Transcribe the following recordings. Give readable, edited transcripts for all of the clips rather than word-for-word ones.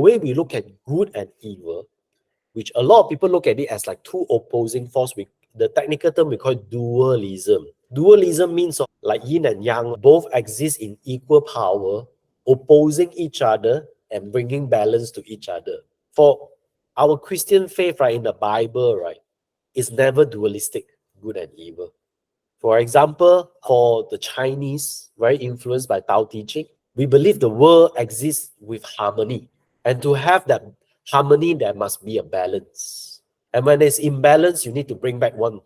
way we look at good and evil, which a lot of people look at it as like two opposing forces. The technical term we call it dualism. Dualism means like yin and yang, both exist in equal power, opposing each other and bringing balance to each other. For our Christian faith, right, in the Bible, right, is never dualistic, good and evil. For example, for the Chinese, very influenced by Tao teaching, we believe the world exists with harmony. And to have that harmony, there must be a balance. And when there's imbalance, you need to bring back one.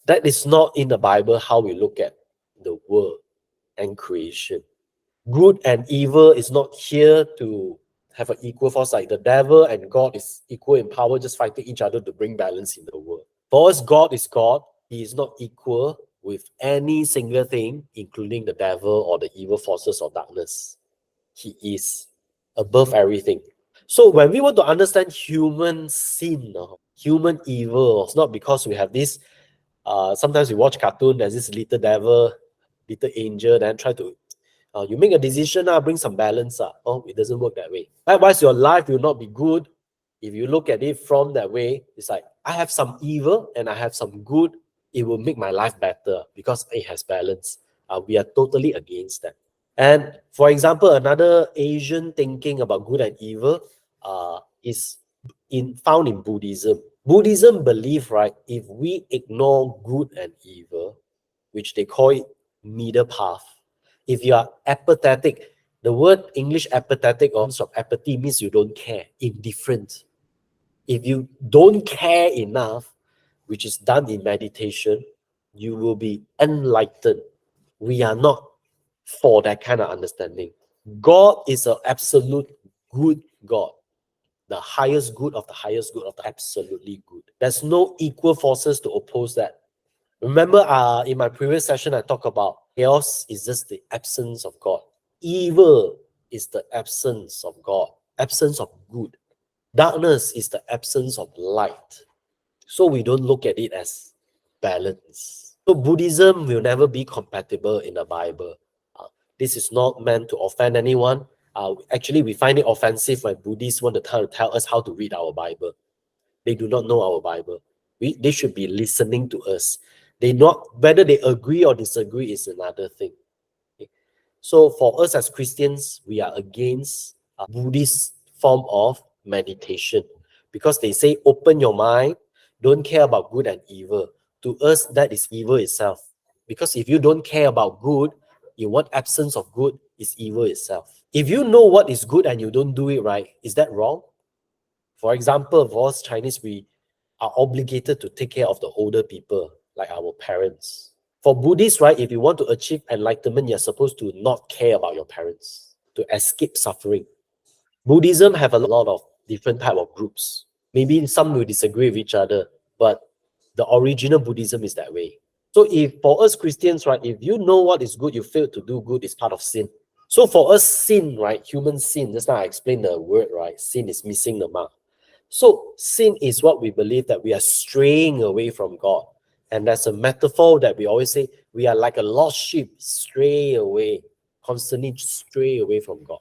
That is not in the Bible how we look at the world and creation. Good and evil is not here to have an equal force, like the devil and God is equal in power, just fighting each other to bring balance in the world. For us, God is God. He is not equal with any single thing, including the devil or the evil forces of darkness. He is above everything. So when we want to understand human sin, human evil, it's not because we have this, sometimes we watch cartoon, there's this little devil, little angel, then try to, you make a decision, bring some balance. Oh, it doesn't work that way. Likewise, your life will not be good. If you look at it from that way, it's like, I have some evil and I have some good. It will make my life better because it has balance. We are totally against that. And for example, another Asian thinking about good and evil is found in Buddhism. Buddhism believe, right, if we ignore good and evil, which they call it middle path, if you are apathetic, the word English apathetic comes from apathy, means you don't care, indifferent. If you don't care enough, which is done in meditation, you will be enlightened. We are not for that kind of understanding. God is an absolute good God. The highest good of the highest good of the absolutely good. There's no equal forces to oppose that. Remember, in my previous session, I talked about chaos is just the absence of God. Evil is the absence of God, absence of good. Darkness is the absence of light. So we don't look at it as balance. So Buddhism will never be compatible in the Bible. This is not meant to offend anyone. Actually, we find it offensive when Buddhists want to tell us how to read our Bible. They do not know our Bible. They should be listening to us. Whether they agree or disagree is another thing. Okay? So for us as Christians, we are against Buddhist form of meditation because they say open your mind, don't care about good and evil. To us, that is evil itself. Because if you don't care about good, you want absence of good, is evil itself. If you know what is good and you don't do it right, is that wrong? For example, for us Chinese, we are obligated to take care of the older people, like our parents. For Buddhists, right, if you want to achieve enlightenment, you're supposed to not care about your parents, to escape suffering. Buddhism have a lot of different type of groups. Maybe some will disagree with each other, but the original Buddhism is that way. So if for us Christians, right, if you know what is good, you fail to do good, is part of sin. So for us, sin, right, human sin, just now I explained the word, right, sin is missing the mark. So sin is what we believe that we are straying away from God. And that's a metaphor that we always say, we are like a lost sheep, stray away, constantly stray away from God.